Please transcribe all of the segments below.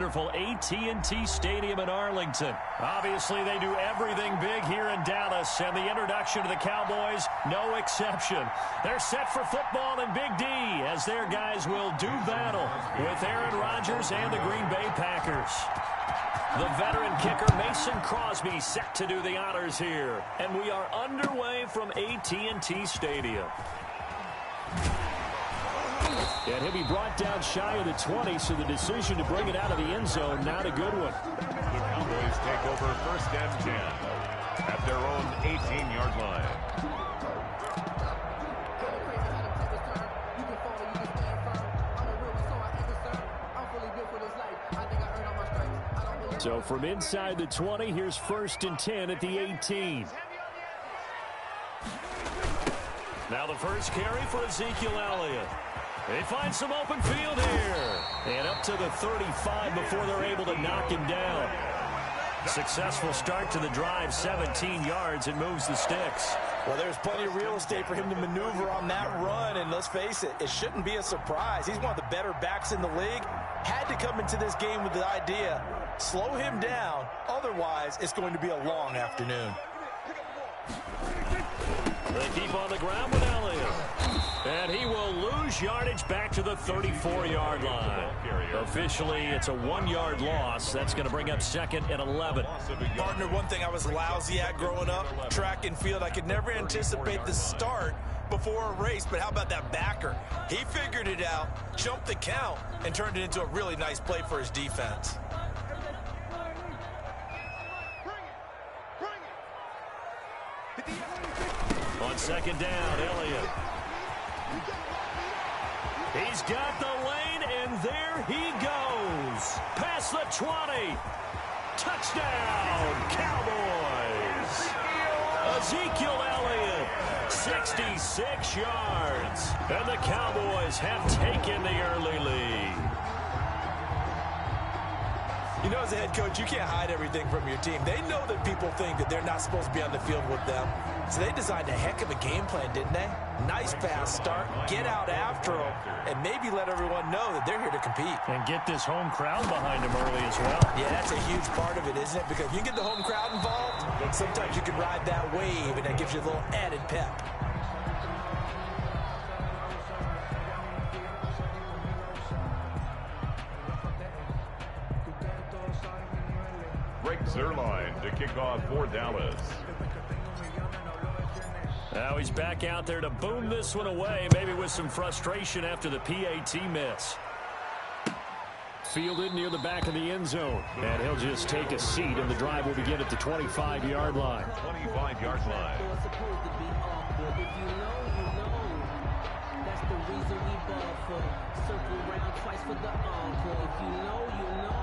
wonderful AT&T Stadium in Arlington. Obviously, they do everything big here in Dallas, and the introduction to the Cowboys, no exception. They're set for football in Big D as their guys will do battle with Aaron Rodgers and the Green Bay Packers. The veteran kicker Mason Crosby set to do the honors here, and we are underway from AT&T Stadium. And he'll be brought down shy of the 20, so the decision to bring it out of the end zone, not a good one. The Cowboys take over 1st and 10 at their own 18-yard line. So from inside the 20, here's 1st and 10 at the 18. Now the first carry for Ezekiel Elliott. They find some open field here. And up to the 35 before they're able to knock him down. Successful start to the drive, 17 yards, and moves the sticks. Well, there's plenty of real estate for him to maneuver on that run, and let's face it, it shouldn't be a surprise. He's one of the better backs in the league. Had to come into this game with the idea, slow him down, otherwise it's going to be a long afternoon. They keep on the ground with Elliott. And he will lose yardage back to the 34-yard line. Officially, it's a 1-yard loss. That's going to bring up 2nd and 11. Partner, one thing I was lousy at growing up, track and field, I could never anticipate the start before a race, but how about that backer? He figured it out, jumped the count, and turned it into a really nice play for his defense. On 2nd down, Elliott. He's got the lane, and there he goes. Past the 20. Touchdown, Cowboys. Ezekiel Elliott, 66 yards. And the Cowboys have taken the early lead. You know, as a head coach, you can't hide everything from your team. They know that people think that they're not supposed to be on the field with them. So they designed a heck of a game plan, didn't they? Nice pass start, get out after them, and maybe let everyone know that they're here to compete. And get this home crowd behind them early as well. Yeah, that's a huge part of it, isn't it? Because you get the home crowd involved, sometimes you can ride that wave, and that gives you a little added pep. Zerline to kick off for Dallas. Now he's back out there to boom this one away, maybe with some frustration after the PAT miss. Fielded near the back of the end zone. And he'll just take a seat, and the drive will begin at the 25-yard line. 25-yard line. That's the reason we ball for. Circle around twice for the encore. If you know, you know.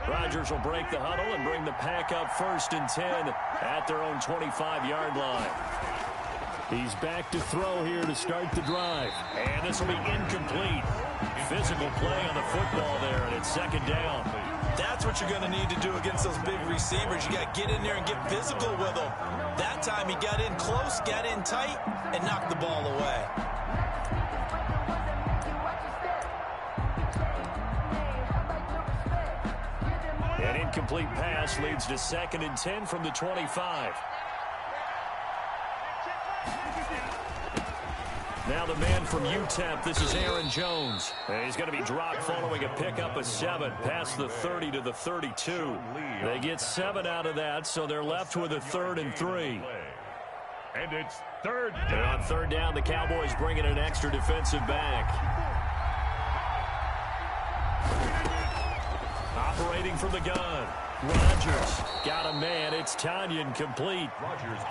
Rodgers will break the huddle and bring the pack up 1st and 10 at their own 25-yard line. He's back to throw here to start the drive. And this will be incomplete. Physical play on the football there, and it's 2nd down. That's what you're going to need to do against those big receivers. You got to get in there and get physical with them. That time he got in close, got in tight, and knocked the ball away. An incomplete pass leads to 2nd and 10 from the 25. Now the man from UTEP, this is Aaron Jones. And he's going to be dropped following a pickup of 7 past the 30 to the 32. They get 7 out of that, so they're left with a 3rd and 3. And it's 3rd down. And on 3rd down, the Cowboys bring in an extra defensive back. Operating from the gun, Rodgers got a man. It's Tanyan complete.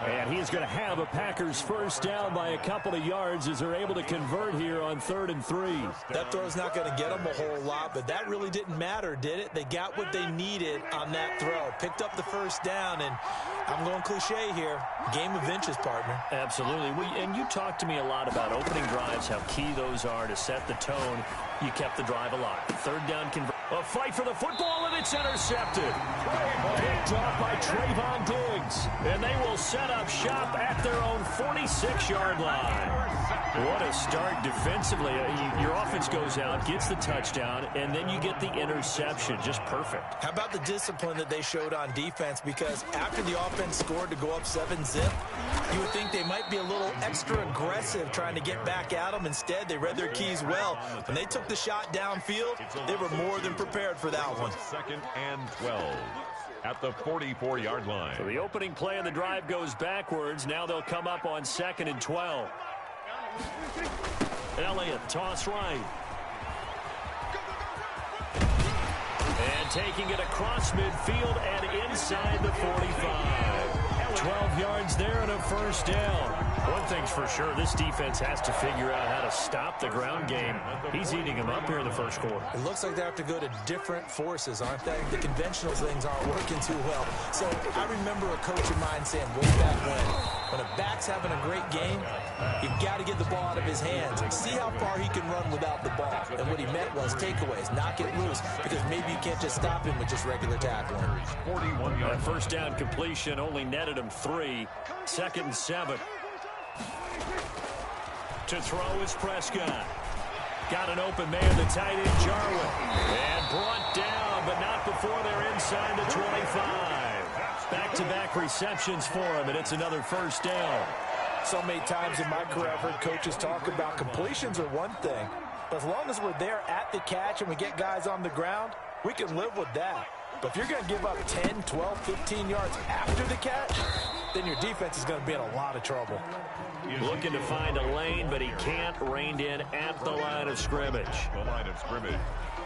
And he's going to have a Packers first down by a couple of yards as they're able to convert here on 3rd and 3. That throw's not going to get them a whole lot, but that really didn't matter, did it? They got what they needed on that throw. Picked up the first down, and I'm going cliche here. Game of inches, partner. Absolutely. And you talked to me a lot about opening drives, how key those are to set the tone. You kept the drive alive. 3rd down convert. A fight for the football, and it's intercepted. Picked off by Trayvon Diggs. And they will set up shop at their own 46-yard line. What a start defensively. Your offense goes out, gets the touchdown, and then you get the interception. Just perfect. How about the discipline that they showed on defense? Because after the offense scored to go up 7-zip, you would think they might be a little extra aggressive trying to get back at them. Instead, they read their keys well. When they took the shot downfield, they were more than prepared for that one. 2nd and 12 at the 44-yard line. So the opening play of the drive goes backwards. Now they'll come up on 2nd and 12. Elliott, toss right. And taking it across midfield and inside the 45. 12 yards there and a first down. One thing's for sure, this defense has to figure out how to stop the ground game. He's eating them up here in the first quarter. It looks like they have to go to different forces, aren't they? The conventional things aren't working too well. So I remember a coach of mine saying way back when a back's having a great game, you've got to get the ball out of his hands and see how far he can run without the ball. And what he meant was takeaways, knock it loose, because maybe you can't just stop him with just regular tackling. 41-yard first down completion only netted him 3. 2nd and 7. To throw is Prescott. Got an open man, the tight end, Jarwin. And brought down, but not before they're inside the 25. Back-to-back receptions for him, and it's another first down. So many times in my career, I've heard coaches talk about completions are one thing. But as long as we're there at the catch and we get guys on the ground, we can live with that. But if you're going to give up 10, 12, 15 yards after the catch, then your defense is going to be in a lot of trouble. Looking to find a lane, but he can't. Reined in at the line of scrimmage. The line of scrimmage.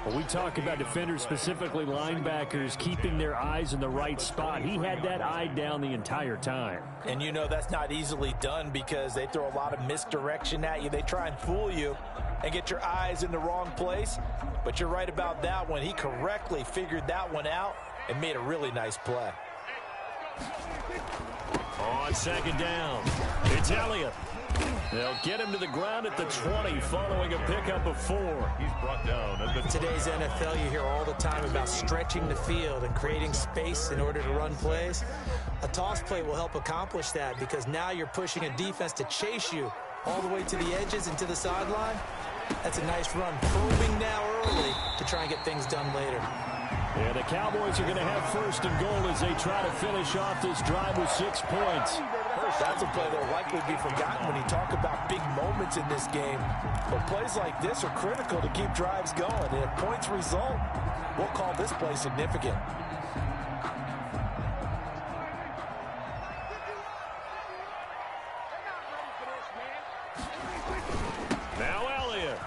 Well, we talk about defenders, specifically linebackers, keeping their eyes in the right spot. He had that eye down the entire time. And you know that's not easily done because they throw a lot of misdirection at you. They try and fool you and get your eyes in the wrong place. But you're right about that one. He correctly figured that one out and made a really nice play. On 2nd down, it's Elliott. They'll get him to the ground at the 20 following a pickup of 4. He's brought down at the Today's NFL, you hear all the time about stretching the field and creating space in order to run plays. A toss play will help accomplish that because now you're pushing a defense to chase you all the way to the edges and to the sideline. That's a nice run, probing now early to try and get things done later. Yeah, the Cowboys are going to have 1st and goal as they try to finish off this drive with 6 points. That's a play that will likely be forgotten when you talk about big moments in this game. But plays like this are critical to keep drives going. And if points result, we'll call this play significant. Now Elliott.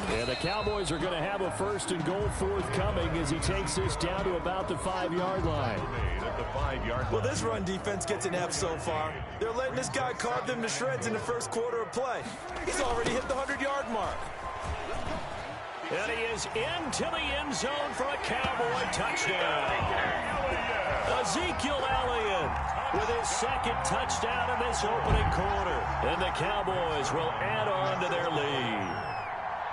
Yeah, the Cowboys are going to have a 1st and goal forthcoming as he takes this down to about the 5-yard line. at the 5-yard line. Well, this run defense gets an F so far. They're letting this guy carve them to shreds in the first quarter of play. He's already hit the 100-yard mark. And he is into the end zone for a Cowboy touchdown. Ezekiel Elliott with his 2nd touchdown in this opening quarter. And the Cowboys will add on to their lead.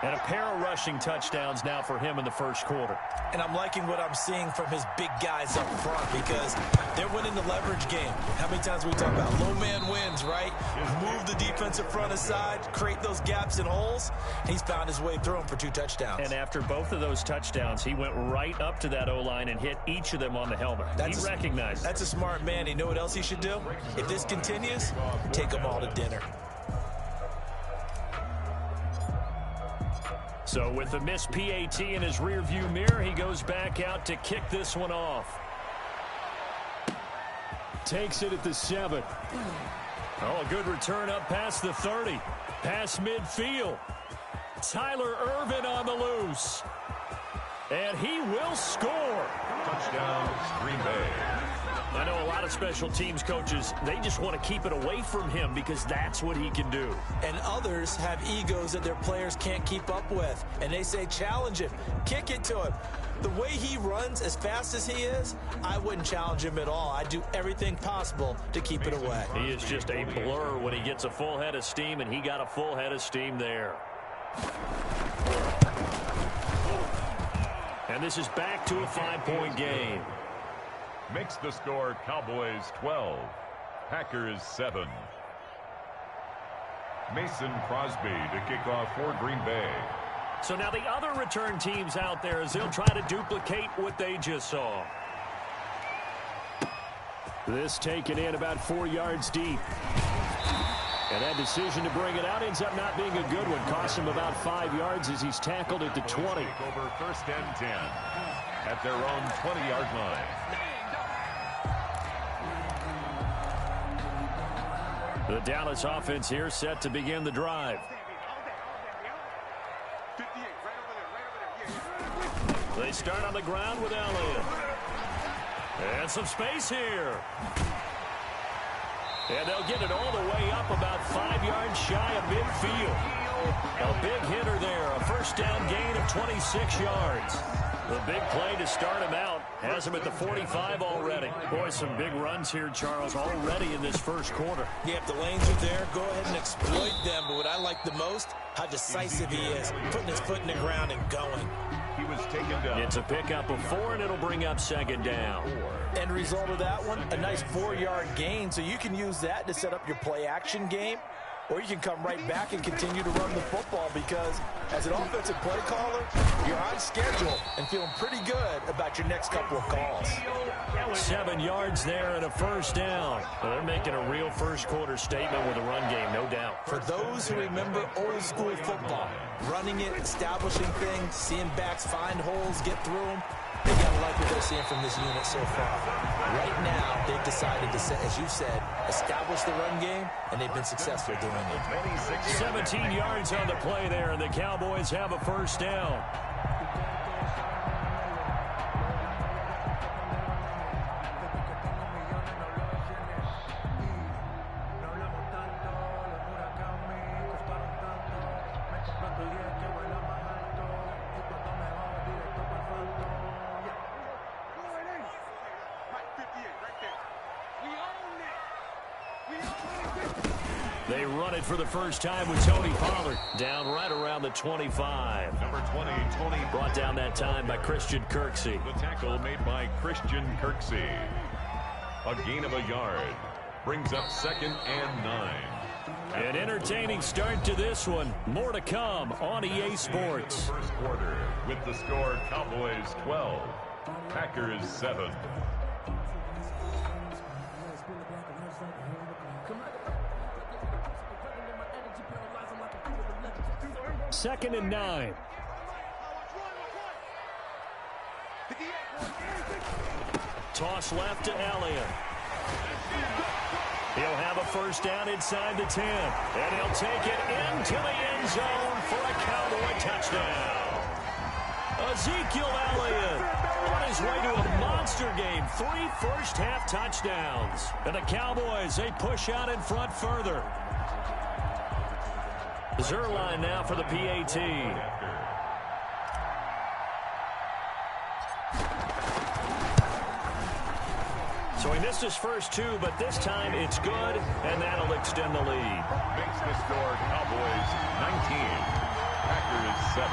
And a pair of rushing touchdowns now for him in the first quarter. And I'm liking what I'm seeing from his big guys up front because they're winning the leverage game. How many times we talk about low man wins, right? Move the defensive front aside, create those gaps and holes. He's found his way through them for 2 touchdowns. And after both of those touchdowns, he went right up to that O-line and hit each of them on the helmet. He recognized it. That's a smart man. You know what else he should do? If this continues, take them all to dinner. So with the missed PAT in his rearview mirror, he goes back out to kick this one off. Takes it at the 7. Oh, a good return up past the 30. Past midfield. Tyler Ervin on the loose. And he will score. Touchdown, Green Bay. I know a lot of special teams coaches, they just want to keep it away from him because that's what he can do. And others have egos that their players can't keep up with. And they say, challenge him, kick it to him. The way he runs as fast as he is, I wouldn't challenge him at all. I'd do everything possible to keep it away. He is just a blur when he gets a full head of steam, and he got a full head of steam there. And this is back to a 5-point game. Makes the score Cowboys 12, Packers 7. Mason Crosby to kick off for Green Bay. So now the other return teams out there as they'll try to duplicate what they just saw. This taken in about 4 yards deep. And that decision to bring it out ends up not being a good one. Costs him about 5 yards as he's tackled at the 20. Over first and 10 at their own 20-yard line. The Dallas offense here set to begin the drive. They start on the ground with Elliott. And some space here. And they'll get it all the way up about 5 yards shy of midfield. A big hitter there. A first down gain of 26 yards. The big play to start him out has him at the 45 already. Boy, some big runs here, Charles, already in this first quarter. Yeah, if the lanes are there, go ahead and exploit them. But what I like the most, how decisive he is, putting his foot in the ground and going. He was taken down. It's a pickup of 4, and it'll bring up second down. End result of that one, a nice 4-yard gain. So you can use that to set up your play-action game, or you can come right back and continue to run the football because as an offensive play caller, you're on schedule and feeling pretty good about your next couple of calls. 7 yards there and a first down. Well, they're making a real first-quarter statement with a run game, no doubt. For those who remember old-school football, running it, establishing things, seeing backs find holes, get through them, they got to like what they're seeing from this unit so far. Right now, they've decided to, as you said, establish the run game, and they've been successful doing it. 17 yards on the play there, and the Cowboys have a first down. They run it for the first time with Tony Pollard down right around the 25. Number 20, Tony. Brought down that time by Christian Kirksey. The tackle made by Christian Kirksey. A gain of a yard. Brings up second and 9. An entertaining start to this one. More to come on EA Sports. First quarter with the score Cowboys 12, Packers 7. Second and 9. Toss left to Elliott. He'll have a first down inside the 10. And he'll take it into the end zone for a Cowboy touchdown. Ezekiel Elliott on his way to a monster game. 3 first-half touchdowns. And the Cowboys, they push out in front further. Zerline now for the PAT. So he missed his first 2, but this time it's good, and that'll extend the lead. Makes the score Cowboys 19, Packers 7.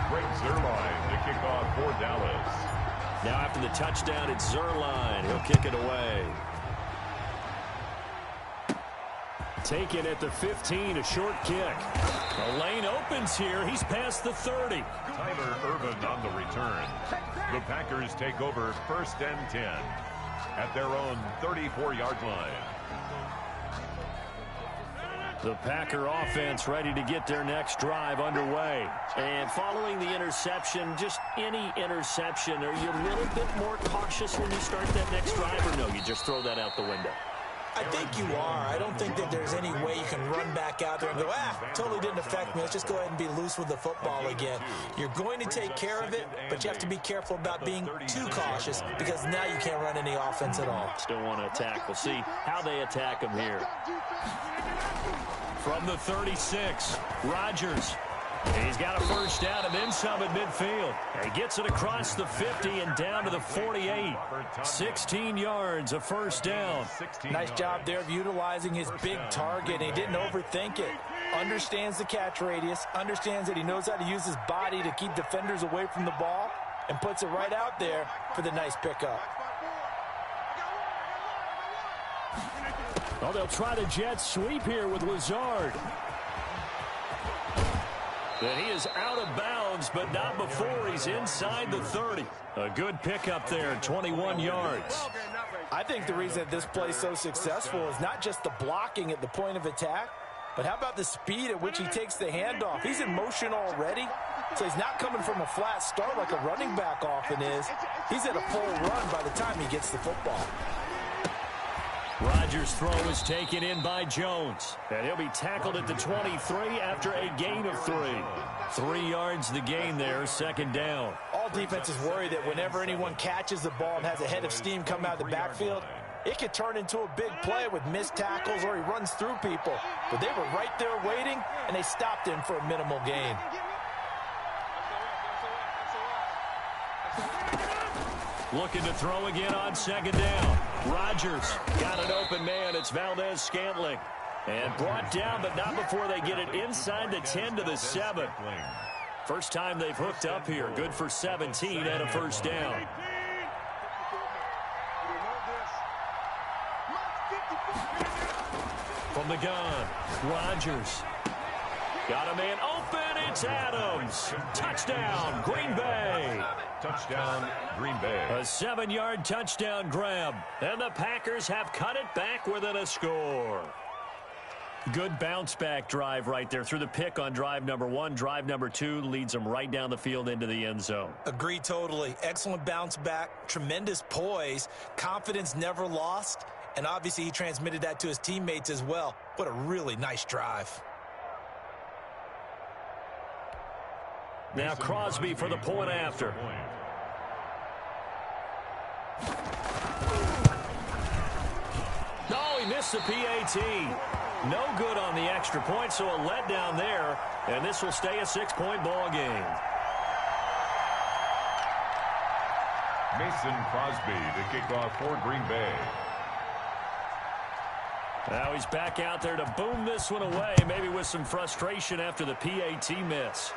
Greg Zerline to kick off for Dallas. Now after the touchdown, it's Zerline. He'll kick it away. Taken at the 15, a short kick. The lane opens here. He's past the 30. Tyler Ervin on the return. The Packers take over first and 10 at their own 34-yard line. The Packer offense ready to get their next drive underway. And following the interception, just any interception, are you a little bit more cautious when you start that next drive, or no, you just throw that out the window? I think you are. I don't think that there's any way you can run back out there and go, totally didn't affect me. Let's just go ahead and be loose with the football again. You're going to take care of it, but you have to be careful about being too cautious because now you can't run any offense at all. Still want to attack. We'll see how they attack him here. From the 36, Rodgers. He's got a first down and then some at midfield. He gets it across the 50 and down to the 48. 16 yards, a first down. Nice job there of utilizing his big target. He didn't overthink it. Understands the catch radius, understands that he knows how to use his body to keep defenders away from the ball, and puts it right out there for the nice pickup. Well, they'll try the jet sweep here with Lazard. That he is out of bounds, but not before he's inside the 30. A good pickup there, 21 yards. I think the reason that this play is so successful is not just the blocking at the point of attack, but how about the speed at which he takes the handoff? He's in motion already, so he's not coming from a flat start like a running back often is. He's at a full run by the time he gets the football. Rodgers' throw is taken in by Jones, and he'll be tackled at the 23 after a gain of 3. 3 yards the gain there, second down. All defenses worry that whenever anyone catches the ball and has a head of steam come out of the backfield, it could turn into a big play with missed tackles or he runs through people. But they were right there waiting, and they stopped him for a minimal gain. Looking to throw again on second down. Rodgers got an open man. It's Valdez-Scantling. And brought down, but not before they get it inside the 10 to the 7. First time they've hooked up here. Good for 17 and a first down. From the gun, Rodgers. Got a man open. It's Adams. Touchdown, Green Bay. Touchdown, Green Bay. A 7-yard touchdown grab. And the Packers have cut it back within a score. Good bounce-back drive right there through the pick on drive number 1. Drive number 2 leads them right down the field into the end zone. Agree totally. Excellent bounce-back, tremendous poise, confidence never lost, and obviously he transmitted that to his teammates as well. What a really nice drive. Now Crosby for the point after. No, he missed the PAT. No good on the extra point, so a letdown there, and this will stay a 6-point ball game. Mason Crosby to kick off for Green Bay. Now he's back out there to boom this one away, maybe with some frustration after the PAT miss.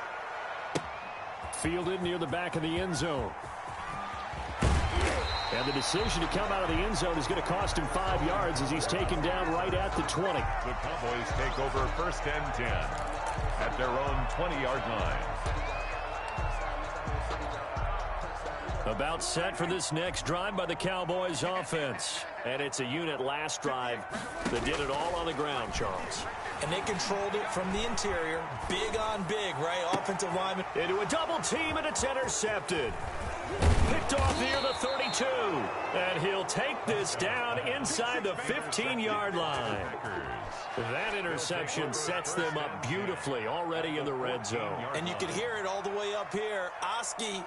Fielded near the back of the end zone. And the decision to come out of the end zone is going to cost him 5 yards as he's taken down right at the 20. The Cowboys take over first and 10 at their own 20-yard line. About set for this next drive by the Cowboys offense. And it's a unit last drive that did it all on the ground, Charles. And they controlled it from the interior. Big on big, right? Offensive lineman. Into a double team, and it's intercepted. Picked off near the 32. And he'll take this down inside the 15-yard line. That interception sets them up beautifully already in the red zone. And you can hear it all the way up here. Oski,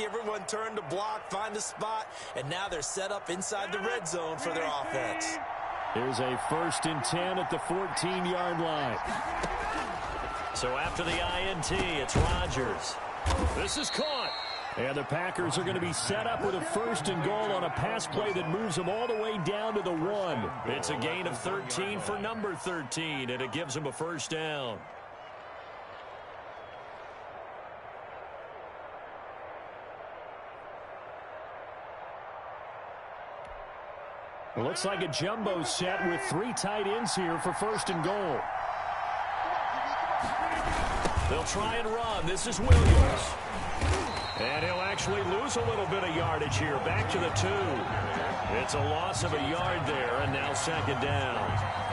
everyone turned to block, find a spot, and now they're set up inside the red zone for their offense. Here's a 1st and 10 at the 14-yard line. So after the INT, it's Rodgers. This is caught. And the Packers are going to be set up with a 1st and goal on a pass play that moves them all the way down to the 1. It's a gain of 13 for number 13, and it gives them a first down. It looks like a jumbo set with 3 tight ends here for 1st and goal. They'll try and run. This is Williams. And he'll actually lose a little bit of yardage here. Back to the 2. It's a loss of a yard there, and now 2nd down.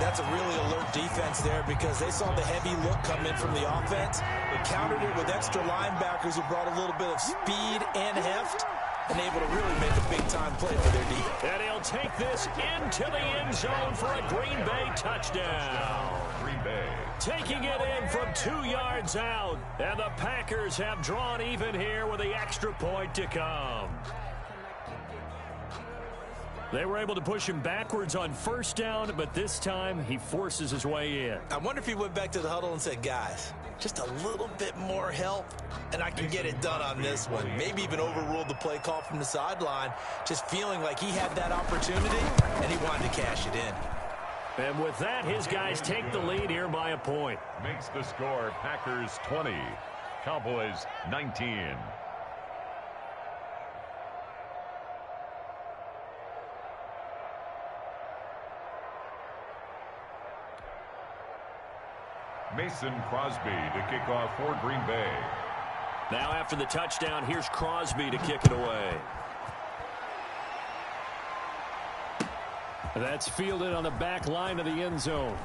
That's a really alert defense there because they saw the heavy look come in from the offense. They countered it with extra linebackers who brought a little bit of speed and heft. and able to really make a big-time play for their defense. And he'll take this into the end zone for a Green Bay touchdown. Green Bay. Taking it in from 2 yards out. And the Packers have drawn even here with the extra point to come. They were able to push him backwards on first down, but this time he forces his way in. I wonder if he went back to the huddle and said, guys, just a little bit more help, and I can get it done on this one. Maybe even overruled the play call from the sideline, just feeling like he had that opportunity, and he wanted to cash it in. And with that, his guys take the lead here by a point. Makes the score Packers 20, Cowboys 19. Mason Crosby to kick off for Green Bay. Now after the touchdown, here's Crosby to kick it away. That's fielded on the back line of the end zone.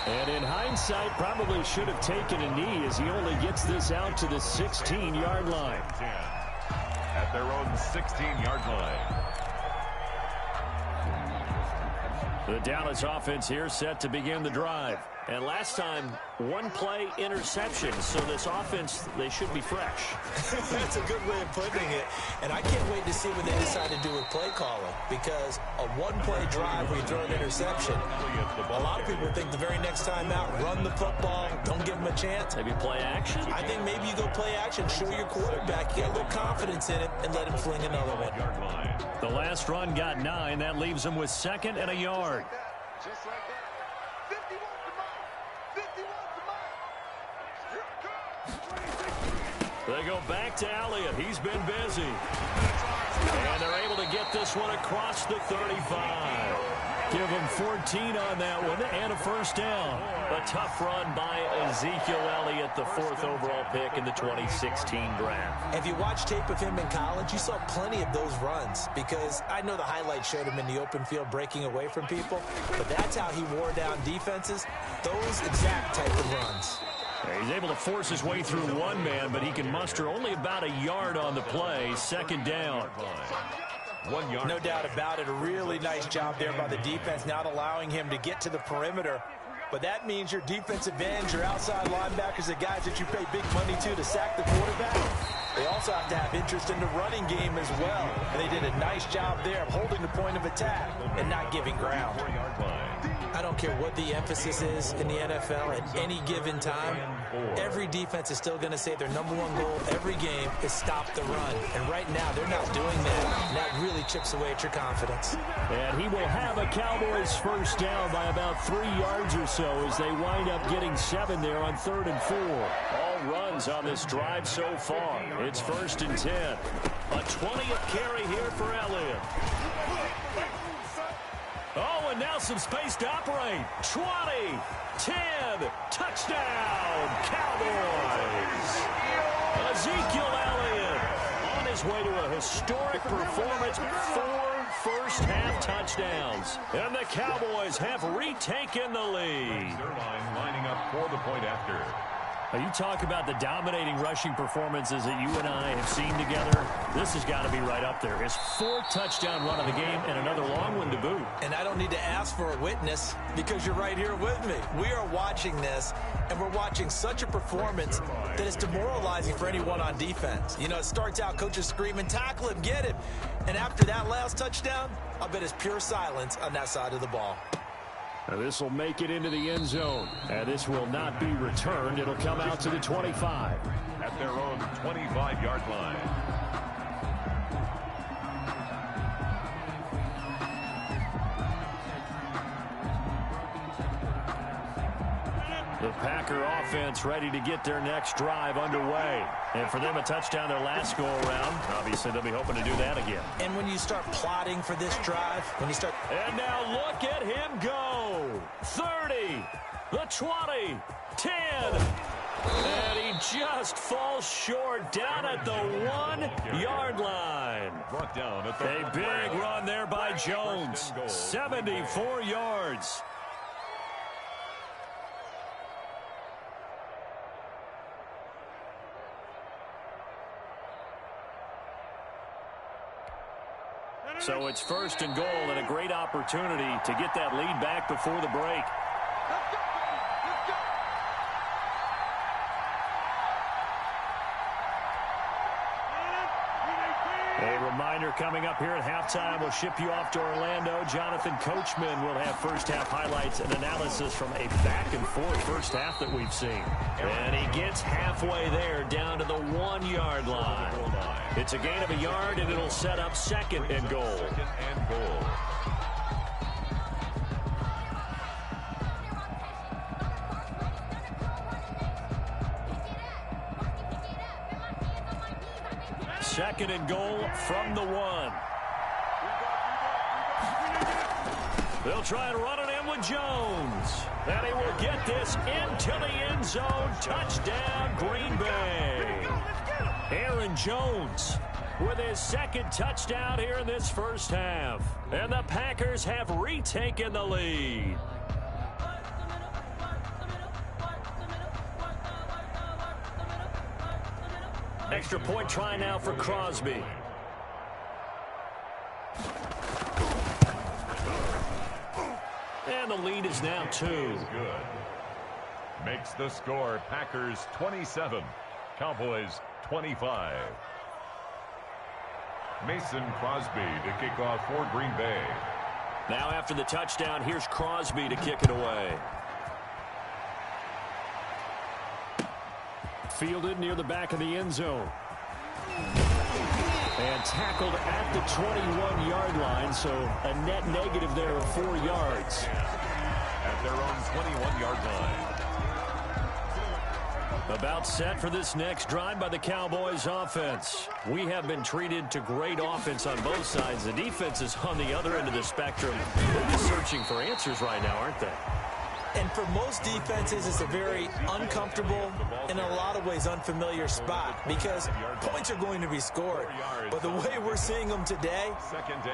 And in hindsight, probably should have taken a knee as he only gets this out to the 16-yard line. At their own 16-yard line. The Dallas offense here set to begin the drive. And last time, one play interception. So this offense, they should be fresh. That's a good way of putting it. And I can't wait to see what they decide to do with play calling. Because a one-play drive where you throw an interception, a lot of people think the very next time out, run the football, don't give them a chance. Maybe play action? I think maybe you go play action, show your quarterback, you get a little confidence in it, and let him fling another one. The last run got 9. That leaves him with 2nd and a yard. Just like that. 51 to mile. 51 to mile. They go back to Elliott. He's been busy. And they're able to get this one across the 35. Give him 14 on that one and a first down. A tough run by Ezekiel Elliott, the 4th overall pick in the 2016 draft. If you watch tape of him in college, you saw plenty of those runs because I know the highlights showed him in the open field breaking away from people, but that's how he wore down defenses, those exact type of runs. He's able to force his way through one man, but he can muster only about a yard on the play. 2nd down. 1 yard. No doubt about it. A really nice job there by the defense, not allowing him to get to the perimeter. But that means your defensive ends, your outside linebackers, the guys that you pay big money to sack the quarterback, they also have to have interest in the running game as well. And they did a nice job there of holding the point of attack and not giving ground. I don't care what the emphasis is in the NFL at any given time. Every defense is still going to say their #1 goal every game is stop the run. And right now, they're not doing that. And that really chips away at your confidence. And he will have a Cowboys first down by about 3 yards or so as they wind up getting 7 there on 3rd and 4. All runs on this drive so far. It's 1st and 10. A 20th carry here for Elliott. Oh, and now some space to operate. 20, 10, touchdown, Cowboys. Ezekiel Elliott on his way to a historic performance, 4 first-half touchdowns. And the Cowboys have retaken the lead. Zerline lining up for the point after. Now you talk about the dominating rushing performances that you and I have seen together. This has got to be right up there. His 4th touchdown run of the game and another long one to boot. And I don't need to ask for a witness because you're right here with me. We are watching this, and we're watching such a performance that it's demoralizing for anyone on defense. You know, it starts out coaches screaming, tackle him, get him. And after that last touchdown, I'll bet it's pure silence on that side of the ball. Now this will make it into the end zone. And this will not be returned. It'll come out to the 25. At their own 25-yard line. The Packer offense ready to get their next drive underway. And for them, a touchdown their last go-around. Obviously, they'll be hoping to do that again. And when you start plotting for this drive, when you start... And now look at him go. 30, the 20, 10. And he just falls short down at the 1-yard line. Brought down at the A big run there by Jones. 74 yards. So it's first and goal and a great opportunity to get that lead back before the break. A reminder coming up here at halftime, we'll ship you off to Orlando. Jonathan Coachman will have first half highlights and analysis from a back and forth first half that we've seen. And he gets halfway there down to the 1 yard line. It's a gain of a yard and it'll set up second and goal. Second and goal from the 1. They'll try and run it in with Jones. And he will get this into the end zone. Touchdown, Green Bay. Aaron Jones with his second touchdown here in this first half. And the Packers have retaken the lead. Extra point try now for Crosby. And the lead is now 2. Good. Makes the score Packers 27, Cowboys 25. Mason Crosby to kick off for Green Bay. Now after the touchdown, here's Crosby to kick it away. Fielded near the back of the end zone. And tackled at the 21-yard line, so a net negative there of 4 yards. At their own 21-yard line. About set for this next drive by the Cowboys offense. We have been treated to great offense on both sides. The defense is on the other end of the spectrum. They're just searching for answers right now, aren't they? And for most defenses, it's a very uncomfortable, in a lot of ways, unfamiliar spot because points are going to be scored. But the way we're seeing them today,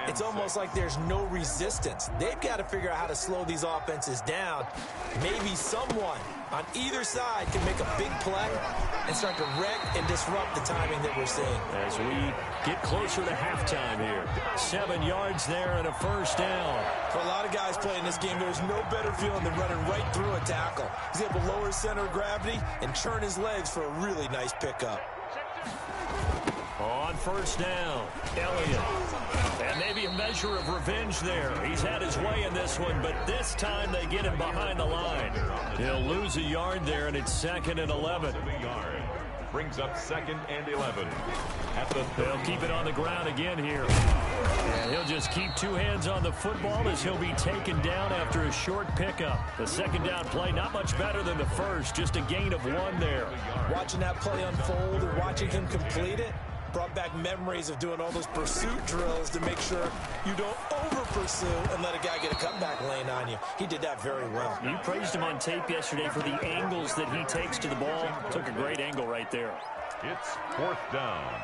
it's almost like there's no resistance. They've got to figure out how to slow these offenses down. Maybe someone on either side can make a big play and start to wreck and disrupt the timing that we're seeing. As we get closer to halftime here. 7 yards there and a first down. For a lot of guys playing this game, there's no better feeling than running right through a tackle. He's able to lower his center of gravity and turn his legs for a really nice pickup. On first down, Elliott. And maybe a measure of revenge there. He's had his way in this one, but this time they get him behind the line. He'll lose a yard there, and it's 2nd and 11. Brings up 2nd and 11. They'll keep it on the ground again here. And he'll just keep 2 hands on the football as he'll be taken down after a short pickup. The second down play not much better than the first, just a gain of 1 there. Watching that play unfold and watching him complete it brought back memories of doing all those pursuit drills to make sure you don't over-pursue and let a guy get a cutback lane on you. He did that very well. You praised him on tape yesterday for the angles that he takes to the ball. Took a great angle right there. It's 4th down.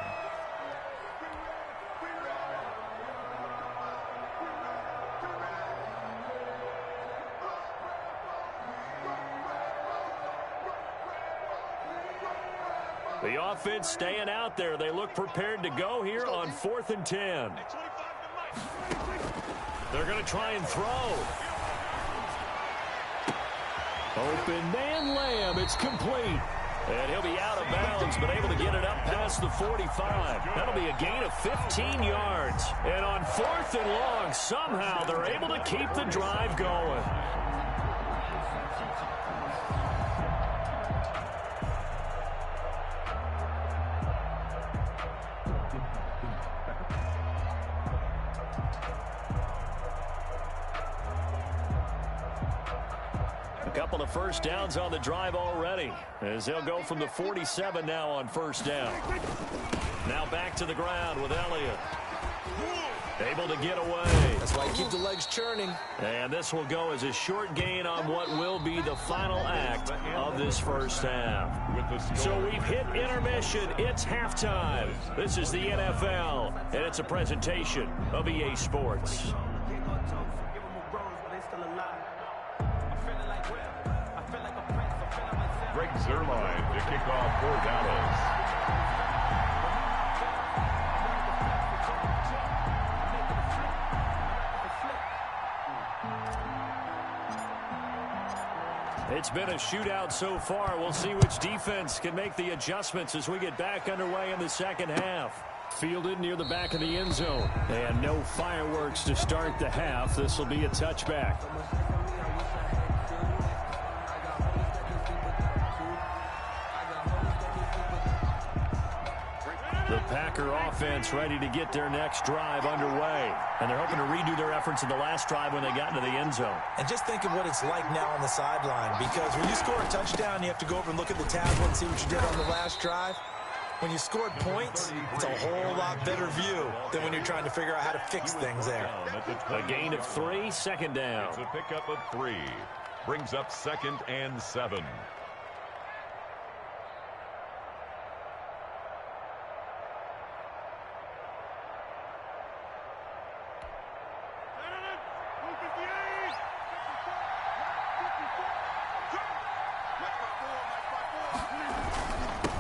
The offense staying out there. They look prepared to go here on 4th and 10. They're going to try and throw. Open man Lamb. It's complete. And he'll be out of bounds, but able to get it up past the 45. That'll be a gain of 15 yards. And on 4th and long, somehow they're able to keep the drive going. Couple of first downs on the drive already as they'll go from the 47 now on first down. Now back to the ground with Elliott. Able to get away. That's why you keep the legs churning. And this will go as a short gain on what will be the final act of this first half. So we've hit intermission. It's halftime. This is the NFL, and it's a presentation of EA Sports. Greg Zuerlein to kick off for Dallas. It's been a shootout so far. We'll see which defense can make the adjustments as we get back underway in the second half. Fielded near the back of the end zone. And no fireworks to start the half. This will be a touchback. The Packer offense ready to get their next drive underway. And they're hoping to redo their efforts in the last drive when they got into the end zone. And just think of what it's like now on the sideline, because when you score a touchdown, you have to go over and look at the tablet and see what you did on the last drive. When you scored points, it's a whole lot better view than when you're trying to figure out how to fix things there. A gain of 3, second down. It's a pickup of 3. Brings up 2nd and 7.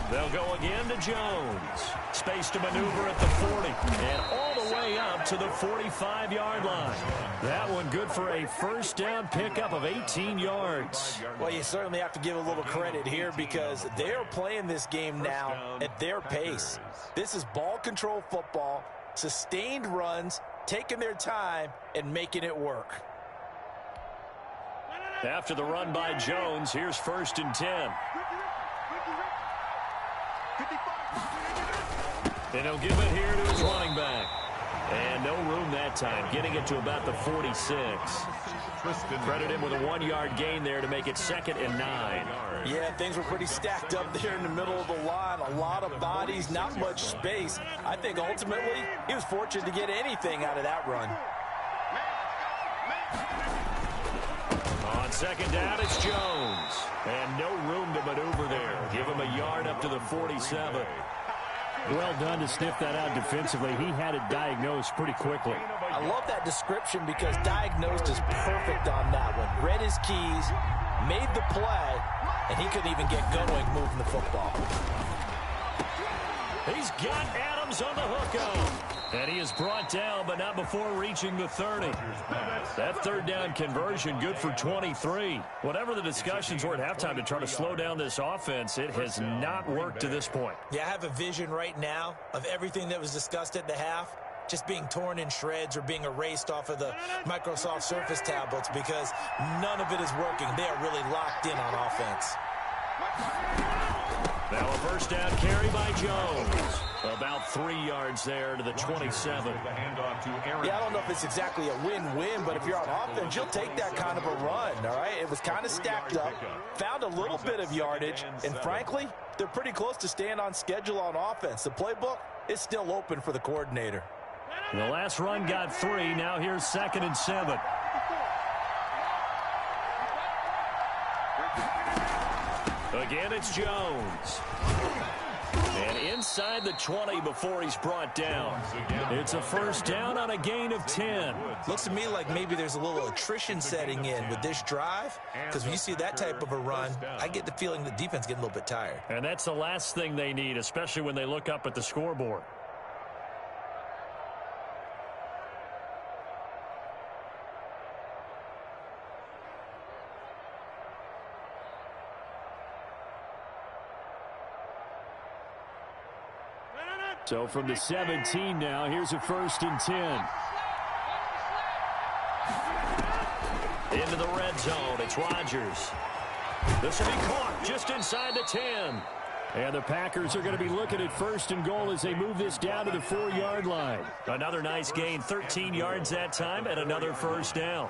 They'll go again to Jones. Space to maneuver at the 40. And all the way up to the 45-yard line. That one good for a first down pickup of 18 yards. Well, you certainly have to give a little credit here because they're playing this game now at their pace. This is ball control football, sustained runs, taking their time, and making it work. After the run by Jones, here's 1st and 10. And he'll give it here to his running back. And no room that time, getting it to about the 46. Credit him with a 1-yard gain there to make it 2nd and 9. Yeah, things were pretty stacked up there in the middle of the line. A lot of bodies, not much space. I think ultimately he was fortunate to get anything out of that run. On 2nd down, it's Jones. And no room to maneuver there. Give him a yard up to the 47. Well done to sniff that out defensively. He had it diagnosed pretty quickly. I love that description because diagnosed is perfect on that one. Read his keys, made the play, and he couldn't even get going moving the football. He's got Adams on the hookup. And he is brought down, but not before reaching the 30. That 3rd down conversion good for 23. Whatever the discussions were at halftime to try to slow down this offense, it has not worked to this point. Yeah, I have a vision right now of everything that was discussed at the half just being torn in shreds or being erased off of the Microsoft Surface tablets because none of it is working. They are really locked in on offense. Now a first down carry by Jones. About 3 yards there to the 27. Yeah, I don't know if it's exactly a win-win, but if you're on offense, you'll take that kind of a run, all right? It was kind of stacked up, found a little bit of yardage, and frankly, they're pretty close to staying on schedule on offense. The playbook is still open for the coordinator. The last run got 3. Now here's 2nd and 7. Again, it's Jones. And inside the 20 before he's brought down. It's a first down on a gain of 10. Looks to me like maybe there's a little attrition setting in with this drive, because when you see that type of a run, I get the feeling the defense getting a little bit tired. And that's the last thing they need, especially when they look up at the scoreboard. So from the 17 now, here's a 1st and 10. Into the red zone, it's Rodgers. This will be caught just inside the 10. And the Packers are going to be looking at 1st and goal as they move this down to the 4-yard line. Another nice gain, 13 yards that time, and another first down.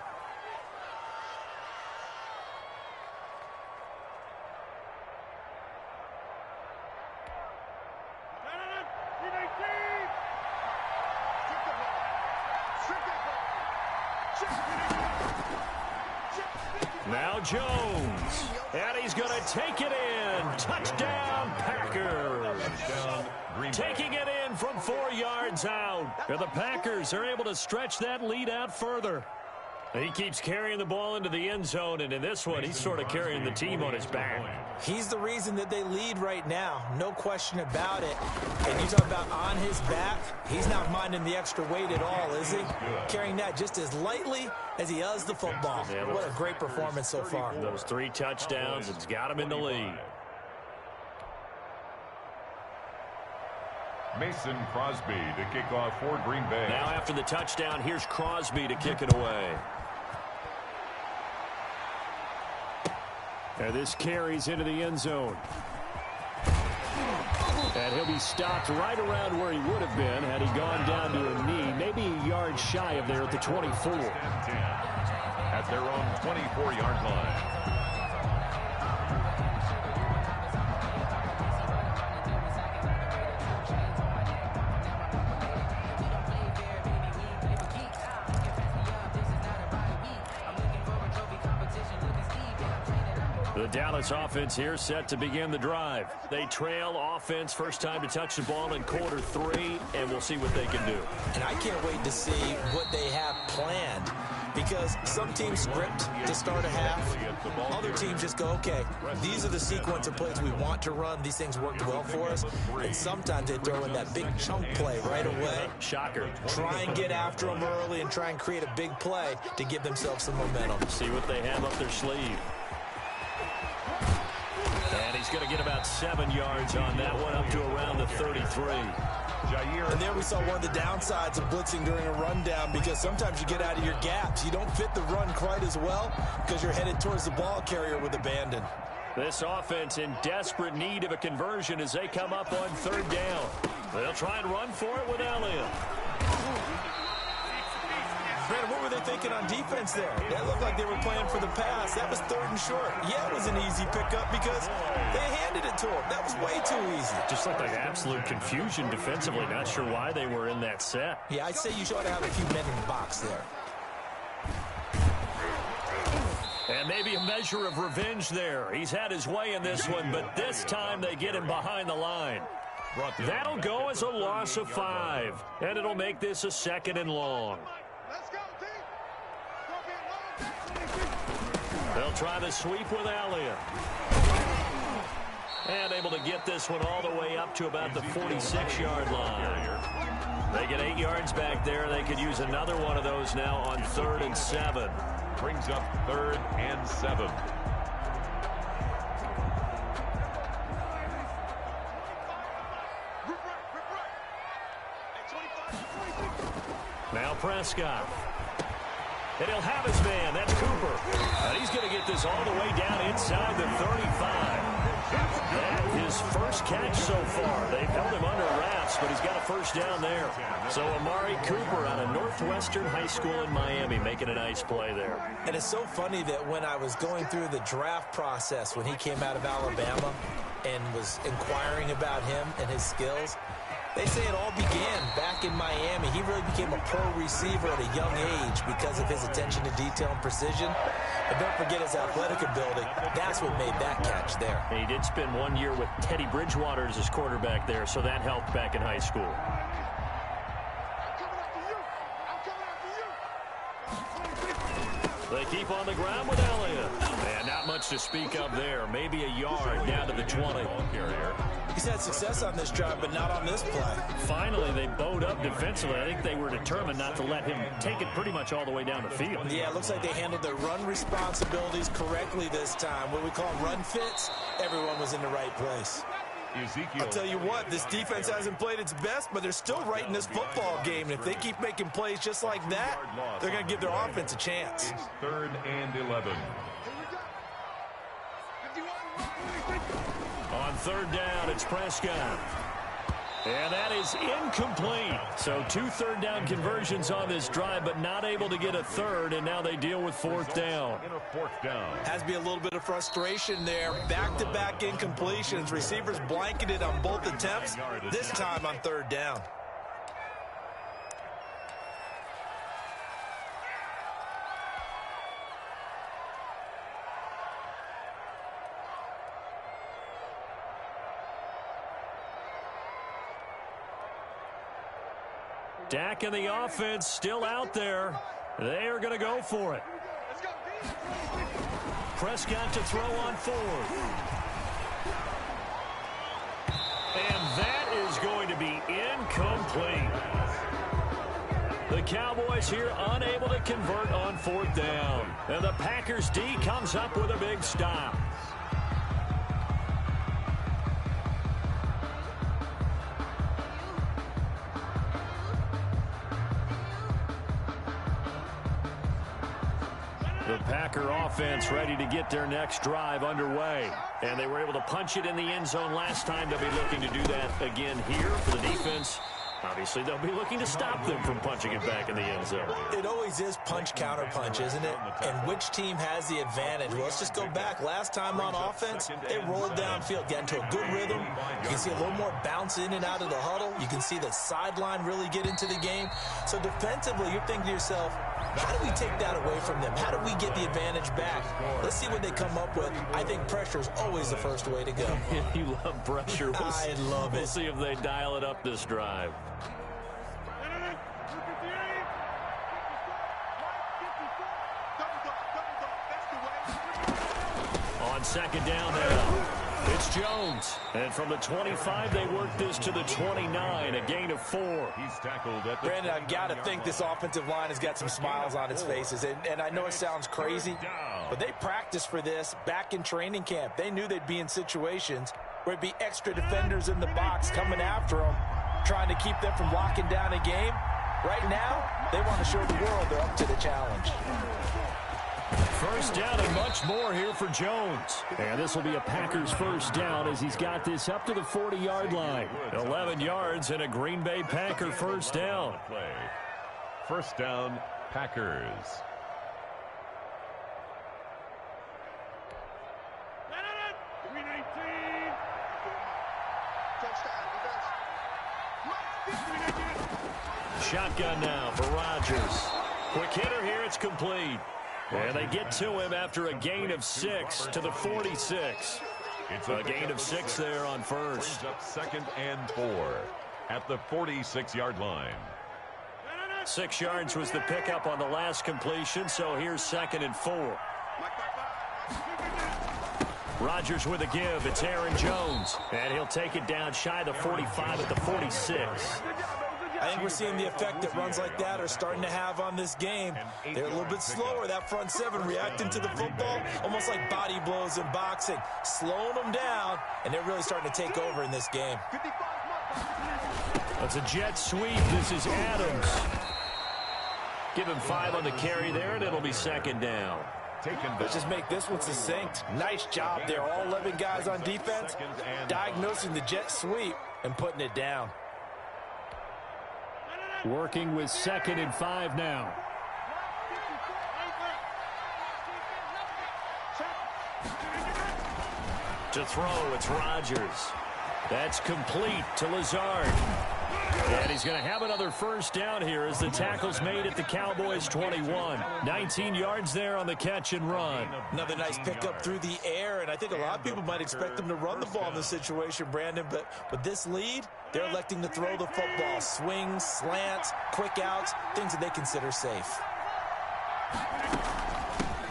Now Jones, and he's going to take it in. Touchdown, Packers. Taking it in from 4 yards out. And the Packers are able to stretch that lead out further. He keeps carrying the ball into the end zone, and in this one, he's sort of carrying the team on his back. He's the reason that they lead right now, no question about it. And you talk about on his back, he's not minding the extra weight at all, is he? Carrying that just as lightly as he does the football. Yeah, what a great performance so far. Those 3 touchdowns, it's got him in the lead. Mason Crosby to kick off for Green Bay. Now after the touchdown, here's Crosby to kick it away. And this carries into the end zone. And he'll be stopped right around where he would have been had he gone down to a knee, maybe a yard shy of there at the 24. At their own 24-yard line. The Dallas offense here set to begin the drive. They trail offense, first time to touch the ball in quarter 3, and we'll see what they can do. And I can't wait to see what they have planned, because some teams script to start a half. Other teams just go, okay, these are the sequence of plays we want to run. These things worked well for us. And sometimes they throw in that big chunk play right away. Shocker. Try and get after them early and try and create a big play to give themselves some momentum. See what they have up their sleeve. And he's going to get about 7 yards on that one, up to around the 33. And there we saw one of the downsides of blitzing during a rundown, because sometimes you get out of your gaps. You don't fit the run quite as well because you're headed towards the ball carrier with abandon. This offense in desperate need of a conversion as they come up on 3rd down. They'll try and run for it with Elliott. Brandon, what were they thinking on defense there? That looked like they were playing for the pass. That was 3rd and short. Yeah, it was an easy pickup because they handed it to him. That was way too easy. Just looked like absolute confusion defensively. Not sure why they were in that set. Yeah, I'd say you ought to have a few men in the box there. And maybe a measure of revenge there. He's had his way in this one, but this time they get him behind the line. That'll go as a loss of 5, and it'll make this a 2nd and long. Let's go, team. They'll try the sweep with Elliott. And able to get this one all the way up to about the 46-yard line. They get 8 yards back there. They could use another one of those now on 3rd and 7. Brings up 3rd and 7. Now Prescott. And he'll have his man. That's Cooper. And he's going to get this all the way down inside the 35. That his first catch so far. They've held him under wraps, but he's got a first down there. So Amari Cooper out of Northwestern High School in Miami making a nice play there. And it's so funny that when I was going through the draft process when he came out of Alabama and was inquiring about him and his skills, they say it all began back in Miami. He really became a pro receiver at a young age because of his attention to detail and precision. And don't forget his athletic ability. That's what made that catch there. He did spend 1 year with Teddy Bridgewater as his quarterback there, so that helped back in high school. They keep on the ground with Elliott. And not much to speak of there. Maybe a yard down to the 20. He's had success on this drive, but not on this play. Finally, they bowed up defensively. I think they were determined not to let him take it pretty much all the way down the field. Yeah, it looks like they handled their run responsibilities correctly this time. What we call run fits, everyone was in the right place. Ezekiel. I'll tell you what, this defense hasn't played its best, but they're still right in this football game. And if they keep making plays just like that, they're going to give their offense a chance. It's 3rd and 11. On 3rd down, it's Prescott. And that is incomplete. So 2 third-down conversions on this drive, but not able to get a third, and now they deal with 4th down. In a 4th down. Has to be a little bit of frustration there. Back-to-back incompletions. Receivers blanketed on both attempts, this time on 3rd down. Dak and the offense still out there. They are going to go for it. Prescott to throw on 4th. And that is going to be incomplete. The Cowboys here unable to convert on 4th down. And the Packers D comes up with a big stop. The Packer offense ready to get their next drive underway. And they were able to punch it in the end zone last time. They'll be looking to do that again here for the defense. Obviously, they'll be looking to stop them from punching it back in the end zone. It always is punch-counter-punch, isn't it? And which team has the advantage? Well, let's just go back. Last time on offense, they rolled downfield, got into a good rhythm. You can see a little more bounce in and out of the huddle. You can see the sideline really get into the game. So defensively, you're thinking to yourself, how do we take that away from them? How do we get the advantage back? Let's see what they come up with. I think pressure is always the first way to go. You love pressure. I love it. We'll see if they dial it up this drive. On 2nd down now, it's Jones. And from the 25, they work this to the 29, a gain of 4. He's tackled at the Brandon, I've got to think this offensive line has got some smiles on its faces. And I know it sounds crazy, but they practiced for this back in training camp. They knew they'd be in situations where it'd be extra defenders in the box coming after them, trying to keep them from locking down a game. Right now, they want to show the world they're up to the challenge. First down and much more here for Jones. And this will be a Packers first down as he's got this up to the 40-yard line. 11 yards and a Green Bay Packer first down. First down, Packers. Shotgun now for Rodgers. Quick hitter here, it's complete. And they get to him after a gain of 6 to the 46. It's a gain of 6 there on first. Brings up 2nd and 4 at the 46-yard line. 6 yards was the pickup on the last completion, so here's 2nd and 4. Rodgers with a give. It's Aaron Jones. And he'll take it down shy of the 45 at the 46. I think we're seeing the effect that runs like that are starting to have on this game. They're a little bit slower, that front 7, reacting to the football, almost like body blows in boxing, slowing them down, and they're really starting to take over in this game. That's a jet sweep. This is Adams. Give him 5 on the carry there, and it'll be 2nd down. Let's just make this one succinct. Nice job there. All 11 guys on defense diagnosing the jet sweep and putting it down. Working with 2nd and 5 now. To throw, it's Rodgers. That's complete to Lazard. And he's going to have another first down here as the tackle's made at the Cowboys' 21. 19 yards there on the catch and run. Another nice pickup through the air, and I think a lot of people might expect them to run the ball in this situation, Brandon, but with this lead, they're electing to throw the football. Swings, slants, quick outs, things that they consider safe.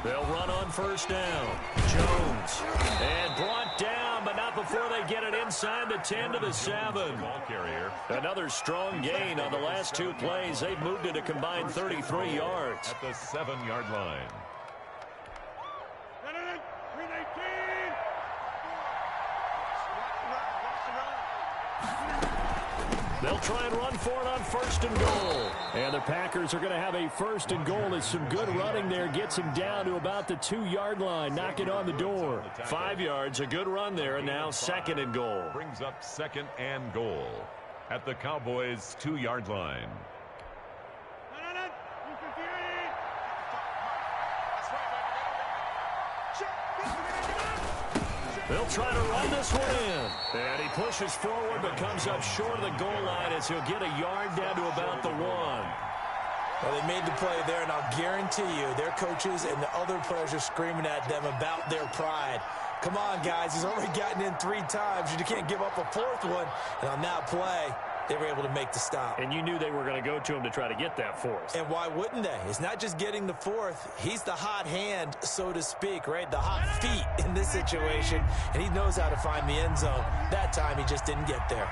They'll run on first down. Jones. And brought down, but not before they get it inside the 10 to the 7. Ball carrier. Another strong gain on the last 2 plays. They've moved it a combined 33 yards. At the 7-yard line. They'll try and run for it on 1st and goal. And the Packers are going to have a 1st and goal as some good running there gets him down to about the 2-yard line, knocking on the door. 5 yards, a good run there, and now 2nd and goal. Brings up 2nd and goal at the Cowboys' 2-yard line. They'll try to run this one in. And he pushes forward but comes up short of the goal line as he'll get a yard down to about the 1. Well, they made the play there, and I'll guarantee you their coaches and the other players are screaming at them about their pride. Come on, guys. He's already gotten in 3 times. You can't give up a 4th one. And on that play, they were able to make the stop. And you knew they were going to go to him to try to get that fourth. And why wouldn't they? It's not just getting the fourth. He's the hot hand, so to speak, right? The hot feet in this situation. And he knows how to find the end zone. That time, he just didn't get there.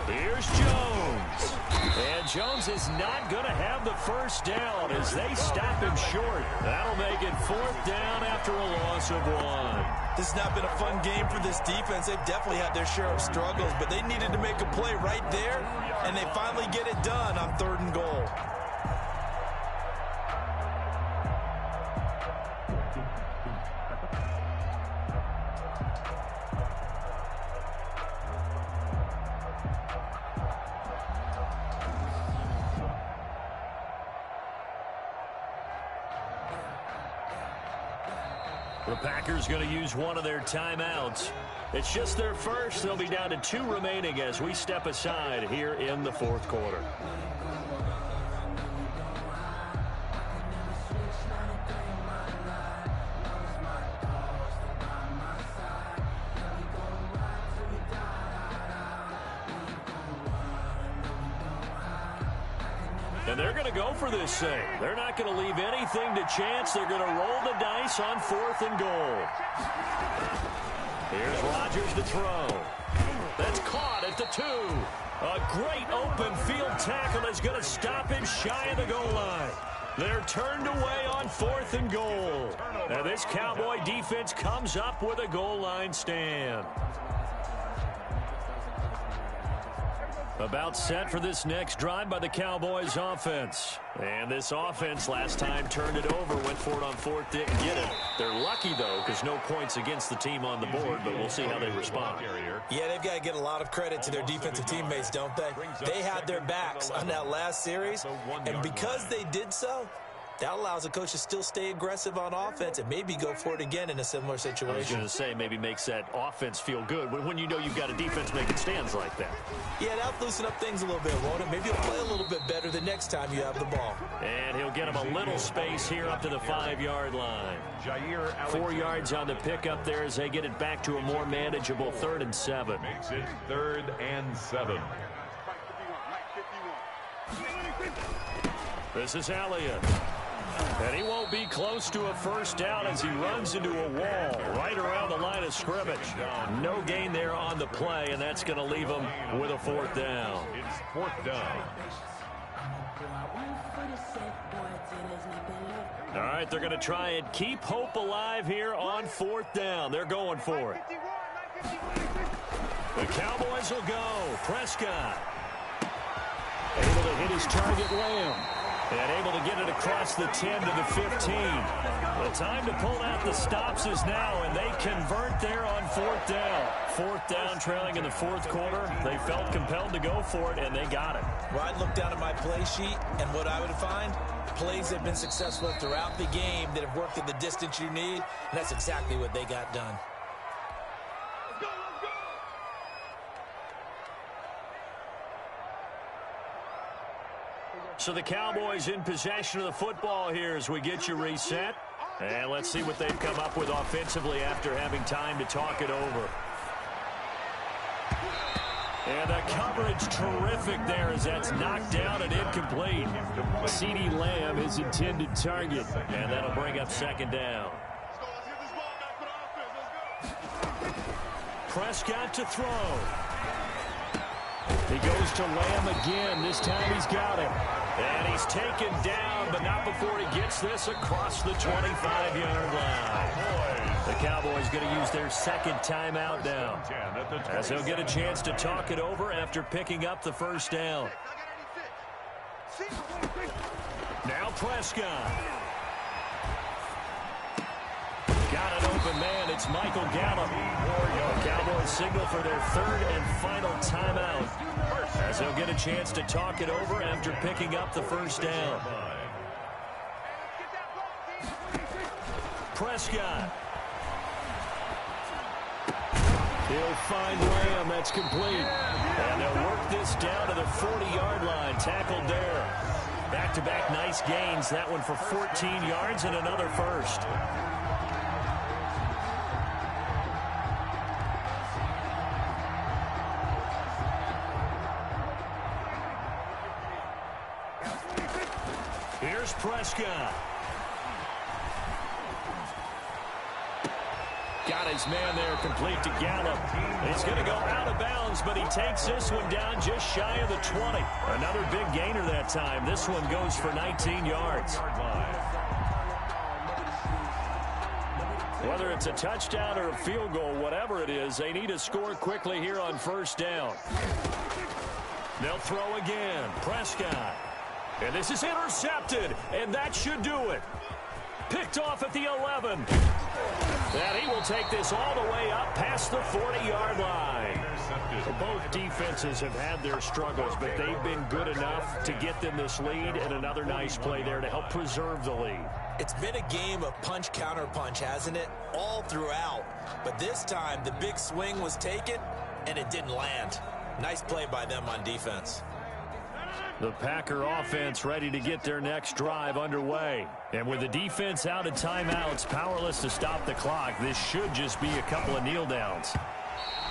Here's Jones. And Jones is not going to have the first down as they stop him short. That'll make it fourth down after a loss of 1. This has not been a fun game for this defense. They've definitely had their share of struggles, but they needed to make a play right there, and they finally get it done on 3rd and goal. The Packers going to use one of their timeouts. It's just their first. They'll be down to 2 remaining as we step aside here in the 4th quarter. And they're going to go for this thing. They're not going to leave anything to chance. They're going to roll the dice on 4th and goal. Here's Rodgers to throw. That's caught at the 2. A great open field tackle is going to stop him shy of the goal line. They're turned away on 4th and goal. And this Cowboy defense comes up with a goal line stand. About set for this next drive by the Cowboys offense. And this offense last time turned it over, went for it on 4th, didn't get it. They're lucky, though, because no points against the team on the board, but we'll see how they respond. Yeah, they've got to get a lot of credit to their defensive teammates, don't they? They had their backs on that last series, and because they did so, that allows the coach to still stay aggressive on offense and maybe go for it again in a similar situation. I was going to say maybe makes that offense feel good when you know you've got a defense making stands like that. Yeah, that'll loosen up things a little bit, won't it? Maybe he'll play a little bit better the next time you have the ball. And he'll get him a little space here up to the 5-yard line. 4 yards on the pickup there as they get it back to a more manageable 3rd and 7. Makes it 3rd and 7. This is Elliott. And he won't be close to a first down as he runs into a wall right around the line of scrimmage. No gain there on the play, and that's going to leave him with a 4th down. It's 4th down. All right, they're going to try and keep hope alive here on 4th down. They're going for it. The Cowboys will go. Prescott able to hit his target, Lamb. And able to get it across the 10 to the 15. The time to pull out the stops is now, and they convert there on 4th down. 4th down, trailing in the 4th quarter. They felt compelled to go for it, and they got it. Well, I'd look down at my play sheet, and what I would find, plays have been successful throughout the game that have worked at the distance you need, and that's exactly what they got done. So the Cowboys in possession of the football here as we get you reset. And let's see what they've come up with offensively after having time to talk it over. And the coverage terrific there as that's knocked down and incomplete. CeeDee Lamb, his intended target. And that'll bring up 2nd down. Prescott to throw. He goes to Lamb again. This time he's got him. And he's taken down, but not before he gets this across the 25-yard line. The Cowboys going to use their 2nd timeout now, as they'll get a chance to talk it over after picking up the 1st down. Now Prescott. Got an open man. It's Michael Gallup. The Cowboys signal for their 3rd and final timeout, as they'll get a chance to talk it over after picking up the 1st down. Prescott. He'll find Lamb. That's complete. And they'll work this down to the 40-yard line. Tackled there. Back-to-back nice gains. That one for 14 yards and another first. Prescott. Got his man there complete to Gallup. He's going to go out of bounds, but he takes this one down just shy of the 20. Another big gainer that time. This one goes for 19 yards. Whether it's a touchdown or a field goal, whatever it is, they need to score quickly here on first down. They'll throw again. Prescott. And this is intercepted, and that should do it. Picked off at the 11. And he will take this all the way up past the 40-yard line. Both defenses have had their struggles, but they've been good enough to get them this lead, and another nice play there to help preserve the lead. It's been a game of punch, counter punch, hasn't it? All throughout. But this time, the big swing was taken, and it didn't land. Nice play by them on defense. The Packer offense ready to get their next drive underway. And with the defense out of timeouts, powerless to stop the clock, this should just be a couple of kneel downs.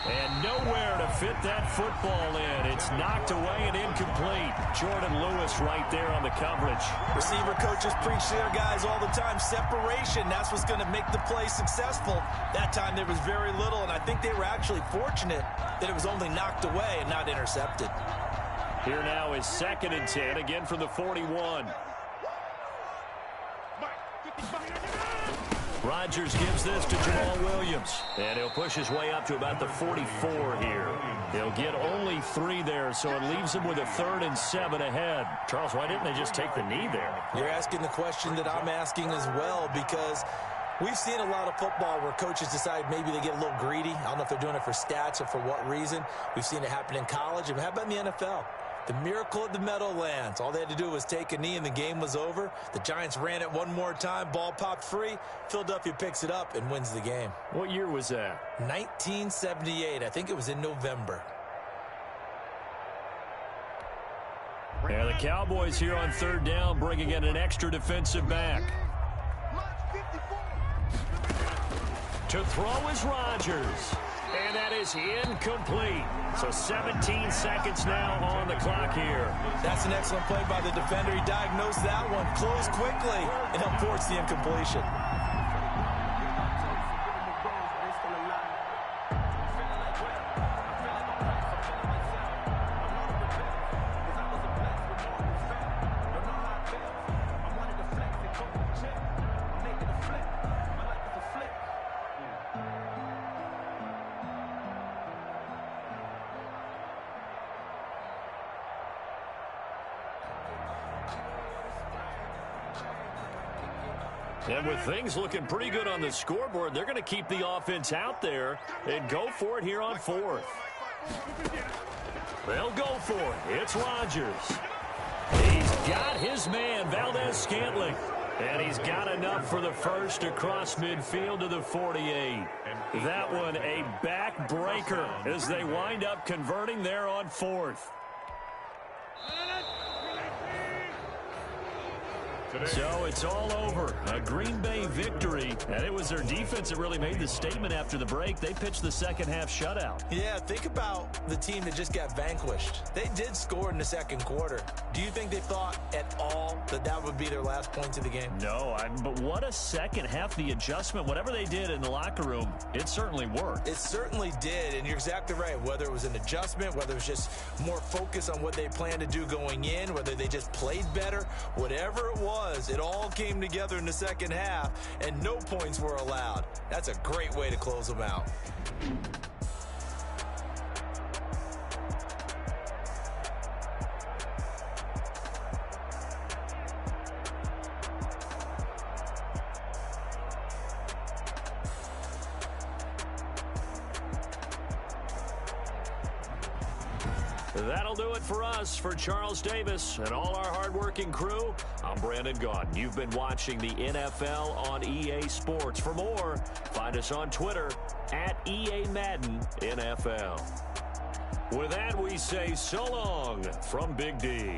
And nowhere to fit that football in. It's knocked away and incomplete. Jordan Lewis right there on the coverage. Receiver coaches preach to their guys all the time. Separation, that's what's going to make the play successful. That time there was very little, and I think they were actually fortunate that it was only knocked away and not intercepted. Here now is 2nd and 10, again from the 41. Rodgers gives this to Jamal Williams. And he'll push his way up to about the 44 here. He'll get only 3 there, so it leaves him with a 3rd and 7 ahead. Charles, why didn't they just take the knee there? You're asking the question that I'm asking as well, because we've seen a lot of football where coaches decide maybe they get a little greedy. I don't know if they're doing it for stats or for what reason. We've seen it happen in college. And how about in the NFL? The miracle of the Meadowlands. All they had to do was take a knee and the game was over. The Giants ran it one more time. Ball popped free. Philadelphia picks it up and wins the game. What year was that? 1978. I think it was in November. Yeah, the Cowboys here on 3rd down, bringing in an extra defensive back. To throw is Rodgers. And that is incomplete. So 17 seconds now on the clock here. That's an excellent play by the defender. He diagnosed that one, closed quickly, and helped force the incompletion. And with things looking pretty good on the scoreboard, they're going to keep the offense out there and go for it here on 4th. They'll go for it. It's Rodgers. He's got his man, Valdez-Scantling. And he's got enough for the first across midfield to the 48. That one a backbreaker as they wind up converting there on 4th. So it's all over. A Green Bay victory, and it was their defense that really made the statement after the break. They pitched the second half shutout. Yeah, think about the team that just got vanquished. They did score in the second quarter. Do you think they thought at all that that would be their last points of the game? No, but what a second half. The adjustment, whatever they did in the locker room, it certainly worked. It certainly did, and you're exactly right. Whether it was an adjustment, whether it was just more focus on what they planned to do going in, whether they just played better, whatever it was, it all came together in the second half, and no points were allowed. That's a great way to close them out. That'll do it for us. For Charles Davis and all our hardworking crew, I'm Brandon Gaudin. You've been watching the NFL on EA Sports. For more, find us on Twitter at EA Madden NFL. With that, we say so long from Big D.